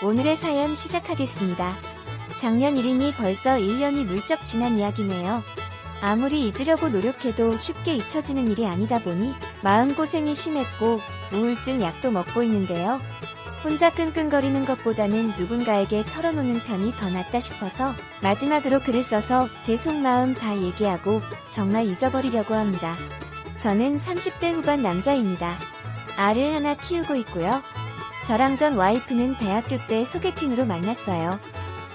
오늘의 사연 시작하겠습니다. 작년 1일이니 벌써 1년이 물쩍 지난 이야기네요. 아무리 잊으려고 노력해도 쉽게 잊혀지는 일이 아니다 보니 마음고생이 심했고 우울증 약도 먹고 있는데요. 혼자 끙끙거리는 것보다는 누군가에게 털어놓는 편이 더 낫다 싶어서 마지막으로 글을 써서 제 속마음 다 얘기하고 정말 잊어버리려고 합니다. 저는 30대 후반 남자입니다. 알을 하나 키우고 있고요. 저랑 전 와이프는 대학교 때 소개팅으로 만났어요.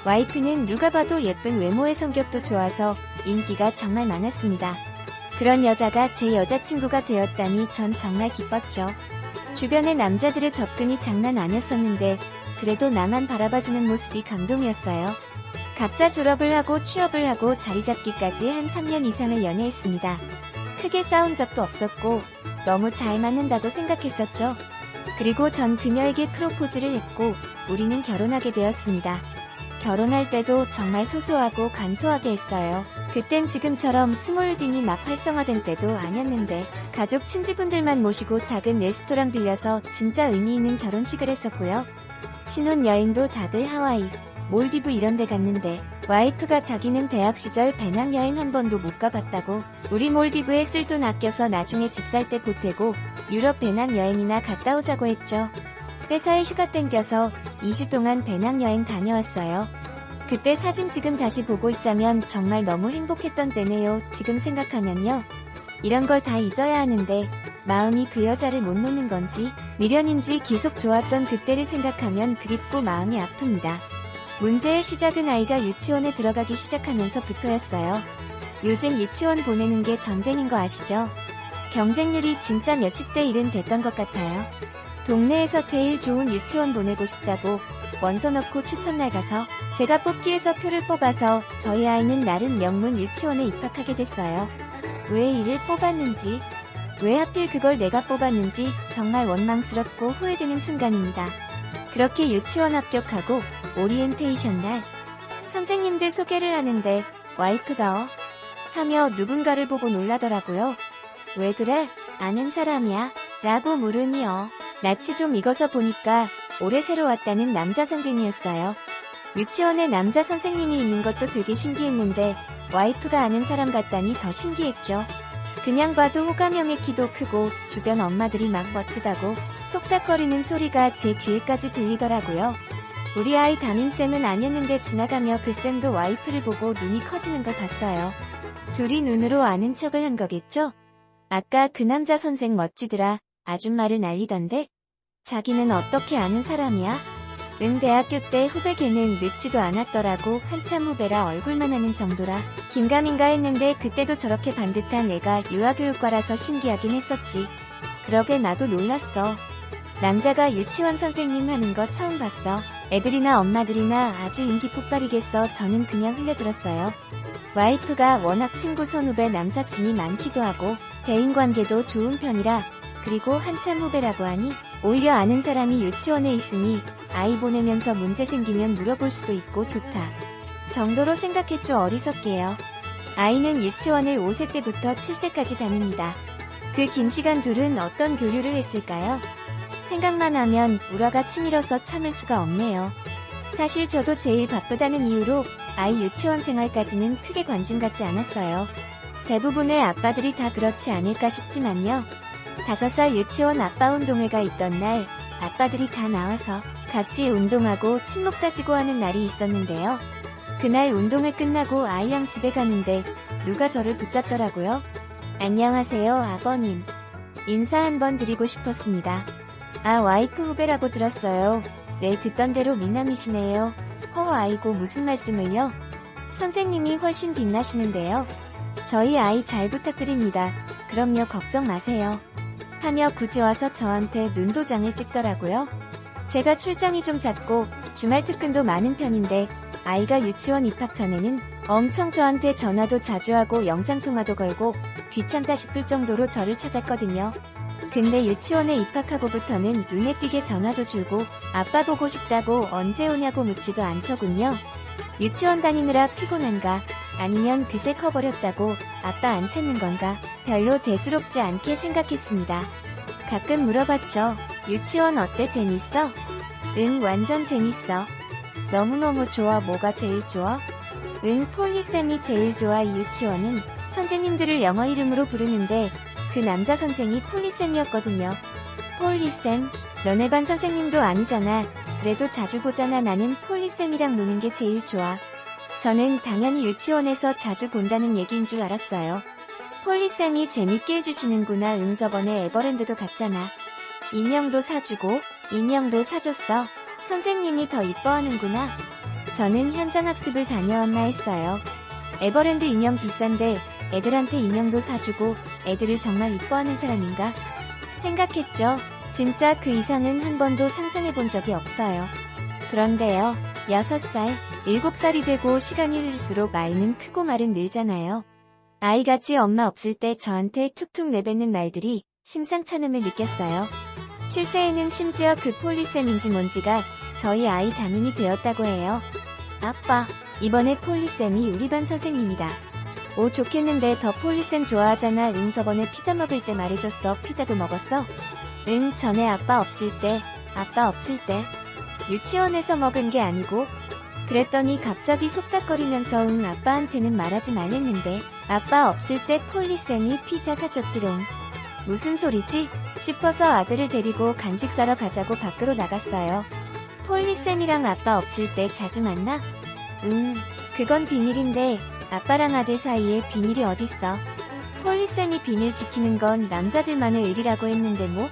와이프는 누가 봐도 예쁜 외모의 성격도 좋아서 인기가 정말 많았습니다. 그런 여자가 제 여자친구가 되었다니 전 정말 기뻤죠. 주변의 남자들의 접근이 장난 아니었었는데 그래도 나만 바라봐주는 모습이 감동이었어요. 각자 졸업을 하고 취업을 하고 자리 잡기까지 한 3년 이상을 연애했습니다. 크게 싸운 적도 없었고 너무 잘 맞는다고 생각했었죠. 그리고 전 그녀에게 프로포즈를 했고 우리는 결혼하게 되었습니다. 결혼할 때도 정말 소소하고 간소하게 했어요. 그땐 지금처럼 스몰딩이 막 활성화된 때도 아니었는데 가족 친지분들만 모시고 작은 레스토랑 빌려서 진짜 의미 있는 결혼식을 했었고요. 신혼여행도 다들 하와이, 몰디브 이런 데 갔는데 와이프가 자기는 대학 시절 배낭여행 한 번도 못 가봤다고 우리 몰디브에 쓸 돈 아껴서 나중에 집 살 때 보태고 유럽 배낭여행이나 갔다 오자고 했죠. 회사에 휴가 땡겨서 2주 동안 배낭여행 다녀왔어요. 그때 사진 지금 다시 보고 있자면 정말 너무 행복했던 때네요. 지금 생각하면요. 이런 걸 다 잊어야 하는데 마음이 그 여자를 못 놓는 건지 미련인지 계속 좋았던 그때를 생각하면 그립고 마음이 아픕니다. 문제의 시작은 아이가 유치원에 들어가기 시작하면서부터였어요. 요즘 유치원 보내는 게 전쟁인 거 아시죠? 경쟁률이 진짜 몇십 대 1은 됐던 것 같아요. 동네에서 제일 좋은 유치원 보내고 싶다고 원서 넣고 추천날 가서 제가 뽑기에서 표를 뽑아서 저희 아이는 나름 명문 유치원에 입학하게 됐어요. 왜 이를 뽑았는지, 왜 하필 그걸 내가 뽑았는지 정말 원망스럽고 후회되는 순간입니다. 그렇게 유치원 합격하고 오리엔테이션 날 선생님들 소개를 하는데 와이프가 하며 누군가를 보고 놀라더라고요. 왜 그래? 아는 사람이야? 라고 물으니요. 낯이 좀 익어서 보니까 올해 새로 왔다는 남자 선생님이었어요. 유치원에 남자 선생님이 있는 것도 되게 신기했는데 와이프가 아는 사람 같다니 더 신기했죠. 그냥 봐도 호감형의 키도 크고 주변 엄마들이 막 멋지다고 속닥거리는 소리가 제 귀에까지 들리더라고요. 우리 아이 담임쌤은 아니었는데 지나가며 그 쌤도 와이프를 보고 눈이 커지는 걸 봤어요. 둘이 눈으로 아는 척을 한 거겠죠? 아까 그 남자 선생 멋지더라. 아줌마를 날리던데? 자기는 어떻게 아는 사람이야? 응, 대학교 때 후배 걔는 늙지도 않았더라고. 한참 후배라 얼굴만 하는 정도라. 긴가민가 했는데 그때도 저렇게 반듯한 애가 유아교육과라서 신기하긴 했었지. 그러게 나도 놀랐어. 남자가 유치원 선생님 하는 거 처음 봤어. 애들이나 엄마들이나 아주 인기 폭발이겠어. 저는 그냥 흘려들었어요. 와이프가 워낙 친구 선후배 남사친이 많기도 하고 대인관계도 좋은 편이라 그리고 한참 후배라고 하니 오히려 아는 사람이 유치원에 있으니 아이 보내면서 문제 생기면 물어볼 수도 있고 좋다 정도로 생각했죠. 어리석게요. 아이는 유치원을 5세 때부터 7세까지 다닙니다. 그 긴 시간 둘은 어떤 교류를 했을까요? 생각만 하면 울화가 치밀어서 참을 수가 없네요. 사실 저도 제일 바쁘다는 이유로 아이 유치원 생활까지는 크게 관심 갖지 않았어요. 대부분의 아빠들이 다 그렇지 않을까 싶지만요. 5살 유치원 아빠 운동회가 있던 날 아빠들이 다 나와서 같이 운동하고 친목 다지고 하는 날이 있었는데요. 그날 운동회 끝나고 아이랑 집에 가는데 누가 저를 붙잡더라고요. 안녕하세요 아버님. 인사 한번 드리고 싶었습니다. 아 와이프 후배라고 들었어요. 네 듣던 대로 미남이시네요. 아이고 무슨 말씀을요? 선생님이 훨씬 빛나시는데요. 저희 아이 잘 부탁드립니다. 그럼요 걱정 마세요. 하며 굳이 와서 저한테 눈도장을 찍더라고요. 제가 출장이 좀 잦고 주말 특근도 많은 편인데 아이가 유치원 입학 전에는 엄청 저한테 전화도 자주 하고 영상통화도 걸고 귀찮다 싶을 정도로 저를 찾았거든요. 근데 유치원에 입학하고부터는 눈에 띄게 전화도 줄고 아빠 보고 싶다고 언제 오냐고 묻지도 않더군요. 유치원 다니느라 피곤한가 아니면 그새 커버렸다고 아빠 안 찾는 건가? 별로 대수롭지 않게 생각했습니다. 가끔 물어봤죠. 유치원 어때? 재밌어? 응, 완전 재밌어. 너무너무 좋아. 뭐가 제일 좋아? 응, 폴리쌤이 제일 좋아. 이 유치원은 선생님들을 영어 이름으로 부르는데 그 남자 선생이 폴리쌤이었거든요. 폴리쌤, 너네 반 선생님도 아니잖아. 그래도 자주 보잖아. 나는 폴리쌤이랑 노는 게 제일 좋아. 저는 당연히 유치원에서 자주 본다는 얘기인 줄 알았어요. 폴리쌤이 재밌게 해주시는구나. 응, 저번에 에버랜드도 갔잖아. 인형도 사주고 인형도 사줬어. 선생님이 더 이뻐하는구나. 저는 현장 학습을 다녀왔나 했어요. 에버랜드 인형 비싼데 애들한테 인형도 사주고 애들을 정말 이뻐하는 사람인가? 생각했죠. 진짜 그 이상은 한 번도 상상해 본 적이 없어요. 그런데요. 6살, 7살이 되고 시간이 흐를수록 아이는 크고 말은 늘잖아요. 아이같이 엄마 없을 때 저한테 툭툭 내뱉는 말들이 심상찮음을 느꼈어요. 7세에는 심지어 그 폴리쌤인지 뭔지가 저희 아이 담임이 되었다고 해요. 아빠, 이번에 폴리쌤이 우리 반 선생님이다. 오, 좋겠는데 더 폴리쌤 좋아하잖아. 응, 저번에 피자 먹을 때 말해줬어. 피자도 먹었어? 응, 전에 아빠 없을 때. 유치원에서 먹은 게 아니고. 그랬더니 갑자기 속닥거리면서 응, 아빠한테는 말하지 말랬는데 아빠 없을 때 폴리쌤이 피자 사줬지롱. 무슨 소리지? 싶어서 아들을 데리고 간식 사러 가자고 밖으로 나갔어요. 폴리쌤이랑 아빠 없을 때 자주 만나? 그건 비밀인데 아빠랑 아들 사이에 비밀이 어딨어. 폴리쌤이 비밀 지키는 건 남자들만의 의리라고 했는데 뭐?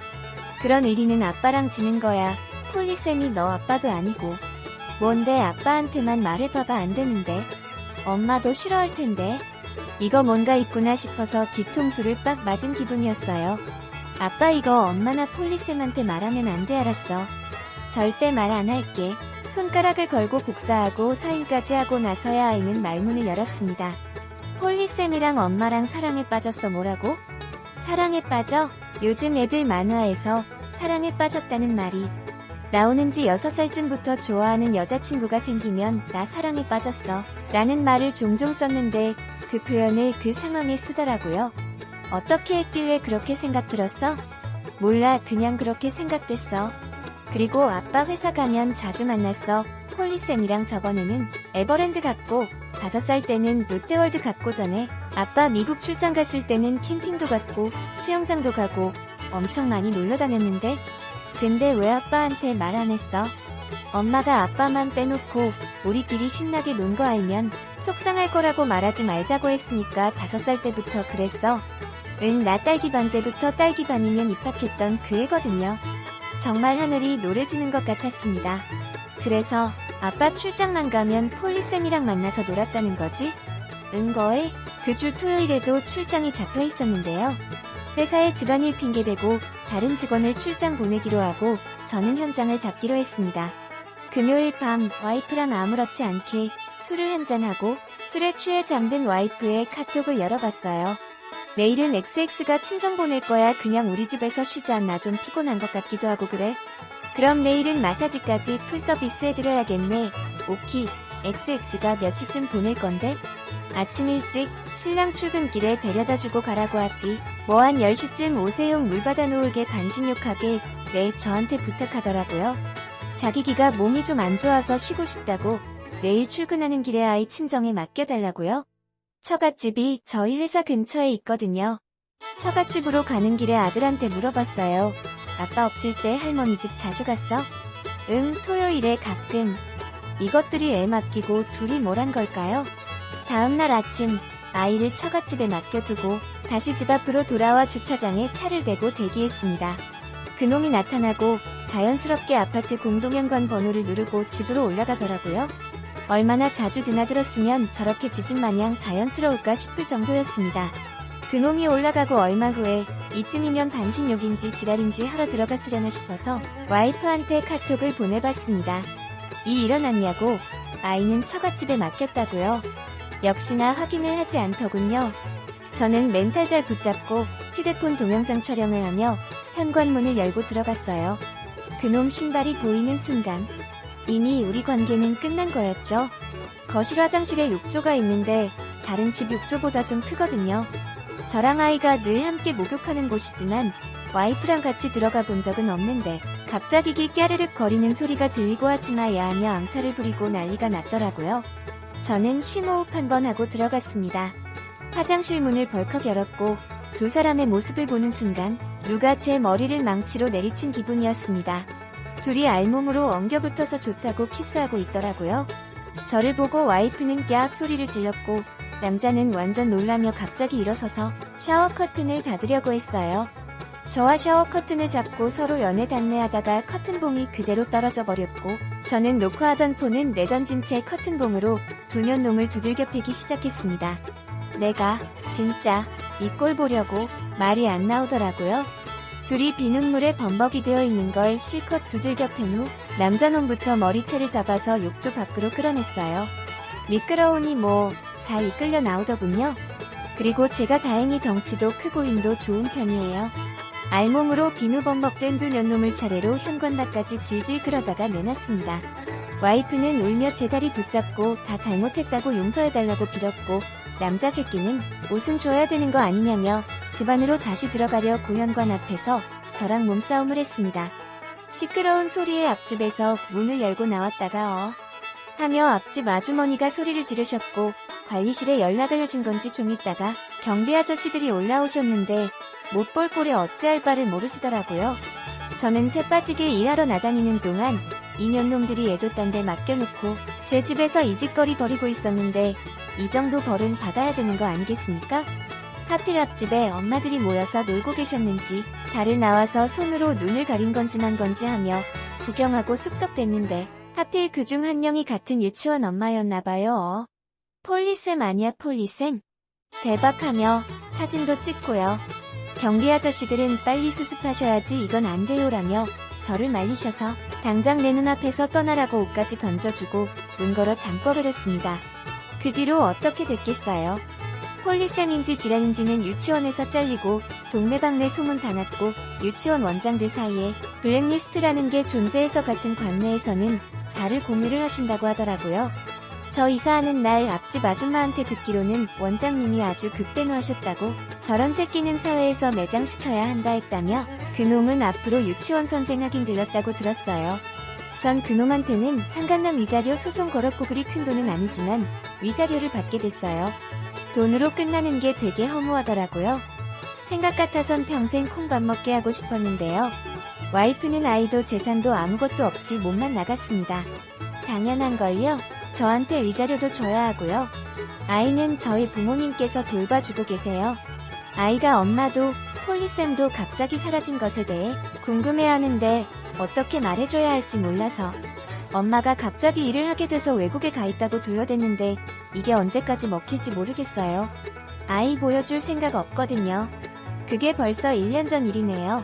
그런 의리는 아빠랑 지는 거야. 폴리쌤이 너 아빠도 아니고. 뭔데 아빠한테만 말해봐봐. 안 되는데. 엄마도 싫어할 텐데. 이거 뭔가 있구나 싶어서 뒤통수를 빡 맞은 기분이었어요. 아빠 이거 엄마나 폴리쌤한테 말하면 안 돼. 알았어. 절대 말 안 할게. 손가락을 걸고 복사하고 사인까지 하고 나서야 아이는 말문을 열었습니다. 폴리쌤이랑 엄마랑 사랑에 빠졌어. 뭐라고? 사랑에 빠져? 요즘 애들 만화에서 사랑에 빠졌다는 말이 나오는 지 6살쯤부터 좋아하는 여자친구가 생기면 나 사랑에 빠졌어 라는 말을 종종 썼는데 그 표현을 그 상황에 쓰더라고요. 어떻게 했길래 그렇게 생각 들었어? 몰라, 그냥 그렇게 생각됐어. 그리고 아빠 회사 가면 자주 만났어. 폴리쌤이랑 저번에는 에버랜드 갔고 5살 때는 롯데월드 갔고 전에 아빠 미국 출장 갔을 때는 캠핑도 갔고 수영장도 가고 엄청 많이 놀러 다녔는데 근데 왜 아빠한테 말 안 했어? 엄마가 아빠만 빼놓고 우리끼리 신나게 논 거 알면 속상할 거라고 말하지 말자고 했으니까 5살 때부터 그랬어. 응, 나 딸기반 때부터 딸기반이면 입학했던 그 애거든요. 정말 하늘이 노래지는 것 같았습니다. 그래서 아빠 출장만 가면 폴리쌤이랑 만나서 놀았다는 거지? 응, 거에 그 주 토요일에도 출장이 잡혀 있었는데요. 회사에 집안일 핑계대고 다른 직원을 출장 보내기로 하고 저는 현장을 잡기로 했습니다. 금요일 밤 와이프랑 아무렇지 않게 술을 한잔하고 술에 취해 잠든 와이프의 카톡을 열어봤어요. 내일은 XX가 친정 보낼 거야. 그냥 우리 집에서 쉬자. 나 좀 피곤한 것 같기도 하고 그래. 그럼 내일은 마사지까지 풀서비스 해드려야겠네. 오키, XX가 몇 시쯤 보낼 건데? 아침 일찍 신랑 출근길에 데려다주고 가라고 하지. 뭐 한 10시쯤 오세요. 물 받아 놓을게. 반신욕하게. 네, 저한테 부탁하더라고요. 자기 기가 몸이 좀 안 좋아서 쉬고 싶다고 내일 출근하는 길에 아이 친정에 맡겨달라고요. 처갓집이 저희 회사 근처에 있거든요. 처갓집으로 가는 길에 아들한테 물어봤어요. 아빠 없을 때 할머니 집 자주 갔어? 응, 토요일에 가끔. 이것들이 애 맡기고 둘이 뭘 한 걸까요? 다음날 아침 아이를 처갓집에 맡겨두고 다시 집 앞으로 돌아와 주차장에 차를 대고 대기했습니다. 그놈이 나타나고 자연스럽게 아파트 공동현관 번호를 누르고 집으로 올라가더라고요. 얼마나 자주 드나들었으면 저렇게 지진마냥 자연스러울까 싶을 정도였습니다. 그놈이 올라가고 얼마 후에 이쯤이면 반신욕인지 지랄인지 하러 들어갔으려나 싶어서 와이프한테 카톡을 보내봤습니다. 이 일어났냐고. 아이는 처갓집에 맡겼다고요. 역시나 확인을 하지 않더군요. 저는 멘탈 잘 붙잡고 휴대폰 동영상 촬영을 하며 현관문을 열고 들어갔어요. 그놈 신발이 보이는 순간 이미 우리 관계는 끝난 거였죠. 거실 화장실에 욕조가 있는데 다른 집 욕조보다 좀 크거든요. 저랑 아이가 늘 함께 목욕하는 곳이지만 와이프랑 같이 들어가 본 적은 없는데 갑자기 깨르륵 거리는 소리가 들리고 하지 마야 하며 앙탈을 부리고 난리가 났더라고요. 저는 심호흡 한번 하고 들어갔습니다. 화장실 문을 벌컥 열었고 두 사람의 모습을 보는 순간 누가 제 머리를 망치로 내리친 기분이었습니다. 둘이 알몸으로 엉겨붙어서 좋다고 키스하고 있더라고요. 저를 보고 와이프는 깍 소리를 질렀고 남자는 완전 놀라며 갑자기 일어서서 샤워 커튼을 닫으려고 했어요. 저와 샤워 커튼을 잡고 서로 연애 단내하다가 커튼봉이 그대로 떨어져 버렸고 저는 녹화하던 폰은 내던진 채 커튼봉으로 두 년놈을 두들겨 패기 시작했습니다. 내가 진짜 이 꼴 보려고 말이 안 나오더라고요. 둘이 비눗물에 범벅이 되어 있는 걸 실컷 두들겨 팬 후 남자놈부터 머리채를 잡아서 욕조 밖으로 끌어냈어요. 미끄러우니 잘 이끌려 나오더군요. 그리고 제가 다행히 덩치도 크고 힘도 좋은 편이에요. 알몸으로 비누범벅된 두 년놈을 차례로 현관밖까지 질질 끌어다가 내놨습니다. 와이프는 울며 제 다리 붙잡고 다 잘못했다고 용서해달라고 빌었고 남자 새끼는 옷은 줘야 되는 거 아니냐며 집 안으로 다시 들어가려 고현관 앞에서 저랑 몸싸움을 했습니다. 시끄러운 소리에 앞집에서 문을 열고 나왔다가 하며 앞집 아주머니가 소리를 지르셨고 관리실에 연락을 하신 건지 좀 있다가 경비 아저씨들이 올라오셨는데 못 볼 꼴에 어찌할 바를 모르시더라고요. 저는 새 빠지게 일하러 나다니는 동안 이년놈들이 애도 딴 데 맡겨놓고 제 집에서 이짓거리 벌이고 있었는데 이 정도 벌은 받아야 되는 거 아니겠습니까? 하필 앞집에 엄마들이 모여서 놀고 계셨는지 달을 나와서 손으로 눈을 가린 건지 만 건지 하며 구경하고 쑥덕댔는데 하필 그중 한 명이 같은 유치원 엄마였나봐요. 폴리쌤 아니야 폴리쌤? 대박하며 사진도 찍고요. 경비 아저씨들은 빨리 수습하셔야지 이건 안 돼요라며 저를 말리셔서 당장 내 눈앞에서 떠나라고 옷까지 던져주고 문 걸어 잠궈버렸습니다. 그 뒤로 어떻게 됐겠어요? 폴리쌤인지 지랄인지는 유치원에서 잘리고 동네방네 소문 다 났고 유치원 원장들 사이에 블랙리스트라는 게 존재해서 같은 관내에서는 달을 공유를 하신다고 하더라고요. 저 이사하는 날 앞집 아줌마한테 듣기로는 원장님이 아주 급대노하셨다고 저런 새끼는 사회에서 매장시켜야 한다 했다며 그놈은 앞으로 유치원 선생하긴 들렸다고 들었어요. 전 그놈한테는 상간남 위자료 소송 걸었고 그리 큰 돈은 아니지만 위자료를 받게 됐어요. 돈으로 끝나는 게 되게 허무하더라고요. 생각 같아선 평생 콩밥 먹게 하고 싶었는데요. 와이프는 아이도 재산도 아무것도 없이 몸만 나갔습니다. 당연한걸요. 저한테 위자료도 줘야 하고요. 아이는 저희 부모님께서 돌봐주고 계세요. 아이가 엄마도 폴리쌤도 갑자기 사라진 것에 대해 궁금해하는데 어떻게 말해줘야 할지 몰라서 엄마가 갑자기 일을 하게 돼서 외국에 가 있다고 둘러댔는데 이게 언제까지 먹힐지 모르겠어요. 아이 보여줄 생각 없거든요. 그게 벌써 1년 전 일이네요.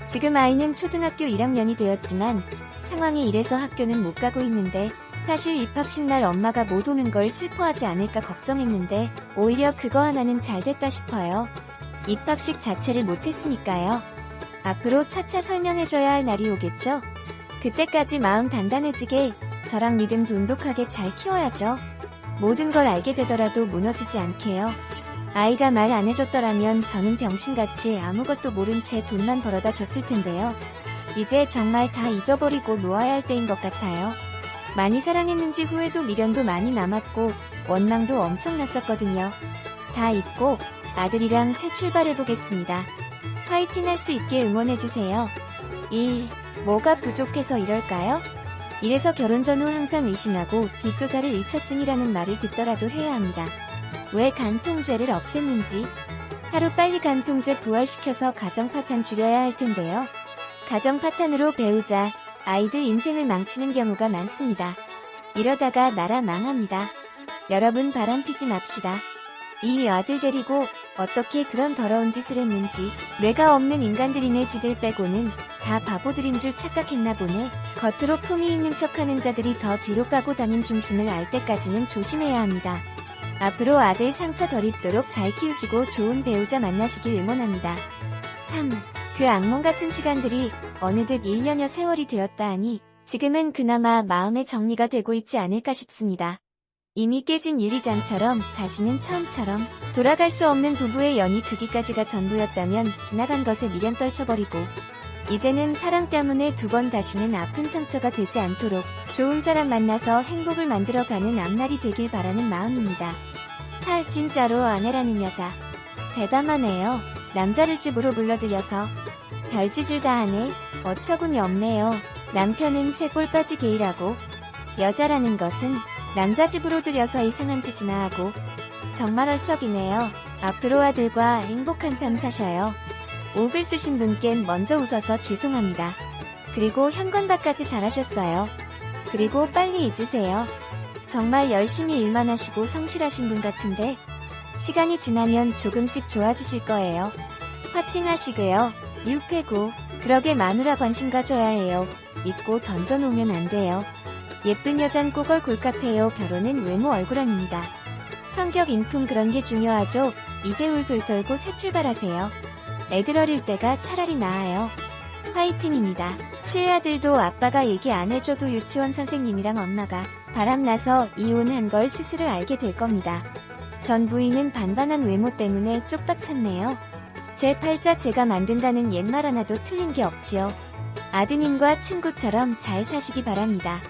지금 아이는 초등학교 1학년이 되었지만 상황이 이래서 학교는 못 가고 있는데 사실 입학식 날 엄마가 못 오는 걸 슬퍼하지 않을까 걱정했는데 오히려 그거 하나는 잘 됐다 싶어요. 입학식 자체를 못했으니까요. 앞으로 차차 설명해줘야 할 날이 오겠죠? 그때까지 마음 단단해지게 저랑 믿음 돈독하게 잘 키워야죠. 모든 걸 알게 되더라도 무너지지 않게요. 아이가 말 안 해줬더라면 저는 병신같이 아무것도 모른 채 돈만 벌어다 줬을 텐데요. 이제 정말 다 잊어버리고 놓아야 할 때인 것 같아요. 많이 사랑했는지 후회도 미련도 많이 남았고 원망도 엄청 났었거든요. 다 잊고 아들이랑 새 출발해보겠습니다. 화이팅 할 수 있게 응원해주세요. 1. 뭐가 부족해서 이럴까요? 이래서 결혼 전후 항상 의심하고 뒷조사를 일처증이라는 말을 듣더라도 해야 합니다. 왜 간통죄를 없앴는지. 하루빨리 간통죄 부활시켜서 가정파탄 줄여야 할 텐데요. 가정파탄으로 배우자, 아이들 인생을 망치는 경우가 많습니다. 이러다가 나라 망합니다. 여러분 바람피지 맙시다. 이 아들 데리고 어떻게 그런 더러운 짓을 했는지 뇌가 없는 인간들이네 지들 빼고는 다 바보들인 줄 착각했나 보네. 겉으로 품위 있는 척하는 자들이 더 뒤로 까고 다닌 중심을 알 때까지는 조심해야 합니다. 앞으로 아들 상처 덜 입도록 잘 키우시고 좋은 배우자 만나시길 응원합니다. 3. 그 악몽 같은 시간들이 어느덧 1년여 세월이 되었다 하니 지금은 그나마 마음의 정리가 되고 있지 않을까 싶습니다. 이미 깨진 유리잔처럼 다시는 처음처럼 돌아갈 수 없는 부부의 연이 크기까지가 전부였다면 지나간 것에 미련 떨쳐버리고 이제는 사랑 때문에 두 번 다시는 아픈 상처가 되지 않도록 좋은 사람 만나서 행복을 만들어가는 앞날이 되길 바라는 마음입니다. 진짜로 아내라는 여자 대담하네요. 남자를 집으로 불러들여서 별짓을 다 하네. 어처구니 없네요. 남편은 쇠골빠지 게이라고. 여자라는 것은 남자 집으로 들여서 이상한 짓이나 하고. 정말 얼척이네요. 앞으로 아들과 행복한 삶 사셔요. 옥을 쓰신 분껜 먼저 웃어서 죄송합니다. 그리고 현관밖까지 잘하셨어요. 그리고 빨리 잊으세요. 정말 열심히 일만 하시고 성실하신 분 같은데 시간이 지나면 조금씩 좋아지실 거예요. 화팅하시고요. 유쾌고 그러게 마누라 관심 가져야 해요. 믿고 던져놓으면 안 돼요. 예쁜 여잔 꼭 얼굴 같아요. 결혼은 외모 얼굴 아닙니다. 성격 인품 그런 게 중요하죠. 이제 울돌 떨고 새 출발하세요. 애들 어릴 때가 차라리 나아요. 화이팅입니다. 칠아들도 아빠가 얘기 안 해줘도 유치원 선생님이랑 엄마가 바람나서 이혼한 걸 스스로 알게 될 겁니다. 전 부인은 반반한 외모 때문에 쪽박찼네요. 제 팔자 제가 만든다는 옛말 하나도 틀린 게 없지요. 아드님과 친구처럼 잘 사시기 바랍니다.